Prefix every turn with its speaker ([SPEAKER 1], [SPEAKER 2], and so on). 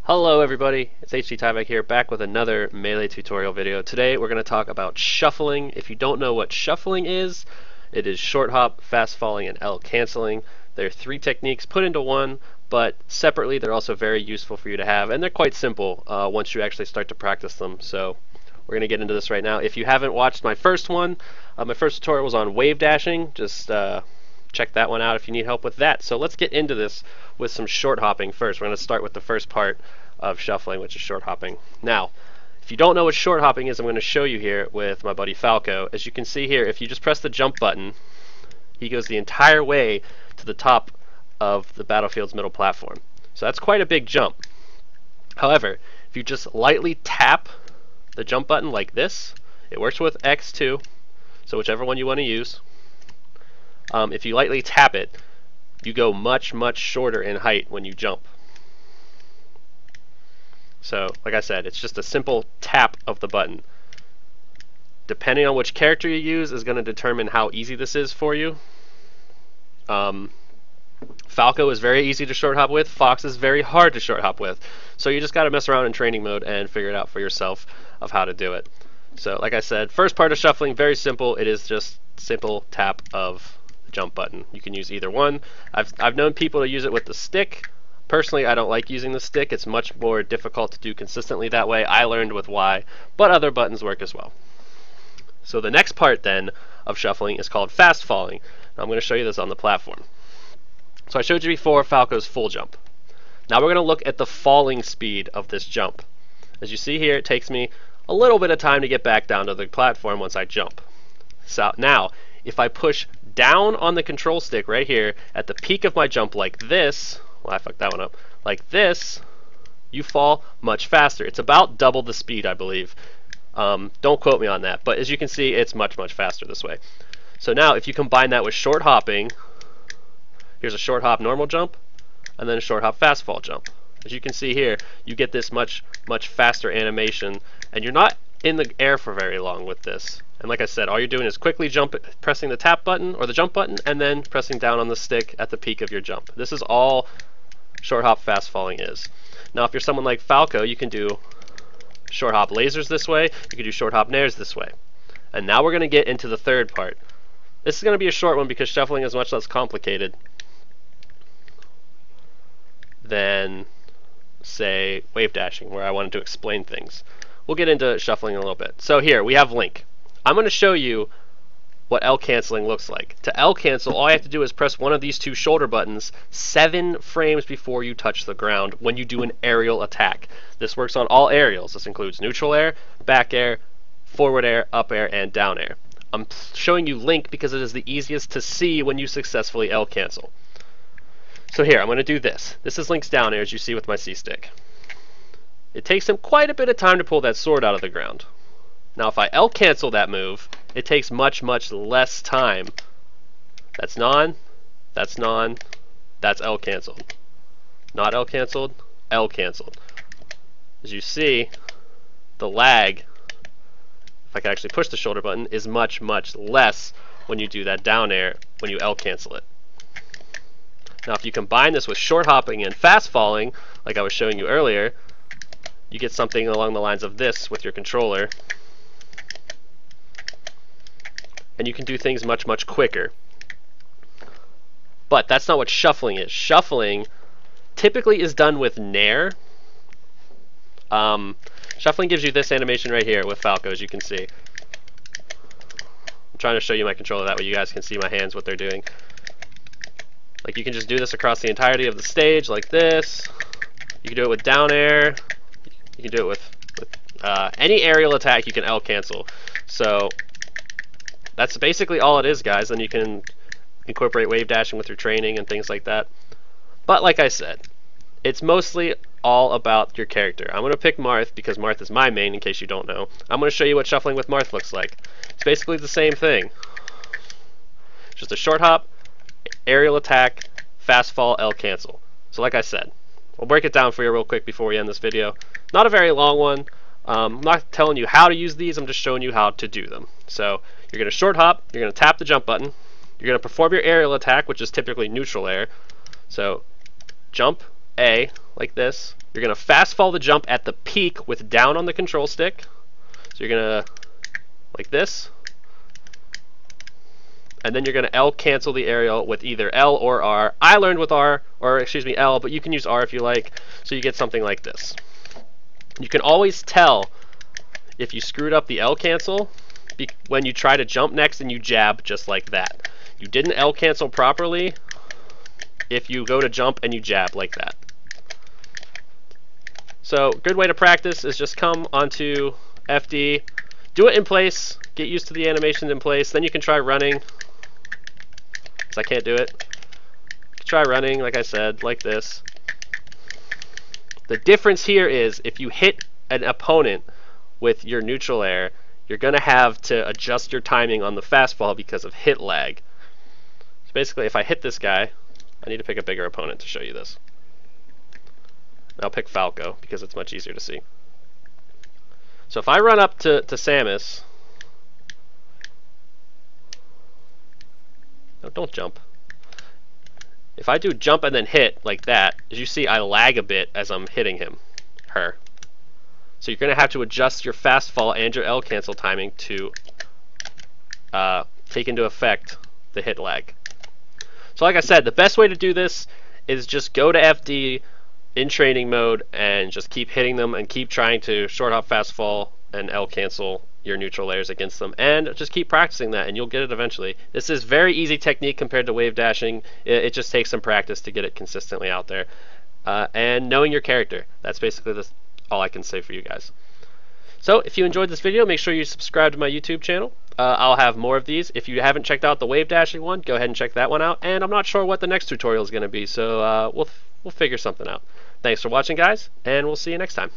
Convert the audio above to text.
[SPEAKER 1] Hello everybody, it's HT Tyvek here, back with another Melee tutorial video. Today we're going to talk about shuffling. If you don't know what shuffling is, it is short hop, fast falling, and L canceling. They're three techniques put into one, but separately they're also very useful for you to have, and they're quite simple once you actually start to practice them. So we're going to get into this right now. If you haven't watched my first one, my first tutorial was on wave dashing. Just check that one out if you need help with that. So let's get into this with some short hopping first. We're going to start with the first part of shuffling, which is short hopping. Now, if you don't know what short hopping is, I'm going to show you here with my buddy Falco. As you can see here, if you just press the jump button, he goes the entire way to the top of the battlefield's middle platform. So that's quite a big jump. However, if you just lightly tap the jump button like this, it works with X too, so whichever one you want to use. If you lightly tap it, you go much shorter in height when you jump. So, like I said, it's just a simple tap of the button. Depending on which character you use is going to determine how easy this is for you. Falco is very easy to short hop with. Fox is very hard to short hop with. So you just got to mess around in training mode and figure it out for yourself of how to do it. So, like I said, first part of shuffling, very simple. It is just simple tap of the jump button. You can use either one. I've known people to use it with the stick. Personally, I don't like using the stick. It's much more difficult to do consistently that way. I learned with Y, but other buttons work as well. So the next part then of shuffling is called fast falling. Now I'm going to show you this on the platform. So I showed you before Falco's full jump. Now we're going to look at the falling speed of this jump. As you see here, it takes me a little bit of time to get back down to the platform once I jump. So now, if I push down on the control stick right here at the peak of my jump like this, well, I fucked that one up. Like this, you fall much faster. It's about double the speed, I believe. Don't quote me on that, but as you can see, it's much faster this way. So now, if you combine that with short hopping, here's a short hop normal jump, and then a short hop fast fall jump. As you can see here, you get this much faster animation, and you're not in the air for very long with this. And like I said, all you're doing is quickly pressing the tap button or the jump button, and then pressing down on the stick at the peak of your jump. This is all short hop fast falling is. Now if you're someone like Falco, you can do short hop lasers this way, you can do short hop nairs this way. And now we're going to get into the third part. This is going to be a short one because shuffling is much less complicated than, say, wave dashing, where I wanted to explain things. We'll get into shuffling in a little bit. So here, we have Link. I'm going to show you what L canceling looks like. To L cancel, all you have to do is press one of these two shoulder buttons 7 frames before you touch the ground when you do an aerial attack. This works on all aerials. This includes neutral air, back air, forward air, up air, and down air. I'm showing you Link because it is the easiest to see when you successfully L cancel. So here, I'm going to do this. This is Link's down air, as you see with my C stick. It takes him quite a bit of time to pull that sword out of the ground. Now if I L cancel that move, it takes much less time. That's non, that's non, that's L canceled. Not L canceled, L canceled. As you see, the lag, if I can actually push the shoulder button, is much less when you do that down air when you L cancel it. Now if you combine this with short hopping and fast falling, like I was showing you earlier, you get something along the lines of this with your controller. And you can do things much quicker. But that's not what shuffling is. Shuffling typically is done with nair. Shuffling gives you this animation right here with Falco, as you can see. I'm trying to show you my controller, that way you guys can see my hands, what they're doing. Like, you can just do this across the entirety of the stage like this. You can do it with down air. You can do it with any aerial attack you can L cancel. So that's basically all it is, guys. Then you can incorporate wave dashing with your training and things like that. But like I said, it's mostly all about your character. I'm going to pick Marth because Marth is my main, in case you don't know. I'm going to show you what shuffling with Marth looks like. It's basically the same thing. Just a short hop, aerial attack, fast fall, L cancel. So like I said, we'll break it down for you real quick before we end this video. Not a very long one. I'm not telling you how to use these, I'm just showing you how to do them. So you're going to short hop, you're going to tap the jump button, you're going to perform your aerial attack, which is typically neutral air. So jump, A, like this, You're going to fast fall the jump at the peak with down on the control stick. So you're going to, like this. And then you're going to L cancel the aerial with either L or R. I learned with R, or excuse me, L, but you can use R if you like. So you get something like this. You can always tell if you screwed up the L cancel when you try to jump next and you jab just like that. You didn't L cancel properly if you go to jump and you jab like that. So good way to practice is just come onto FD, do it in place, get used to the animations in place, then you can try running. I can't do it. Try running, like I said, like this. The difference here is if you hit an opponent with your neutral air, you're going to have to adjust your timing on the fastball because of hit lag. So basically, if I hit this guy, I need to pick a bigger opponent to show you this. I'll pick Falco because it's much easier to see. So if I run up to Samus, no, don't jump. If I do jump and then hit like that, as you see, I lag a bit as I'm hitting her. So you're going to have to adjust your fast fall and your L cancel timing to take into effect the hit lag. So like I said, the best way to do this is just go to FD in training mode and just keep hitting them and keep trying to short hop, fast fall, and L cancel your neutral layers against them, and just keep practicing that and you'll get it eventually. This is very easy technique compared to wave dashing. It just takes some practice to get it consistently out there, and knowing your character. That's basically all I can say for you guys. So if you enjoyed this video, make sure you subscribe to my YouTube channel. I'll have more of these. If you haven't checked out the wave dashing one, go ahead and check that one out, and I'm not sure what the next tutorial is going to be, so we'll figure something out. Thanks for watching, guys, and we'll see you next time.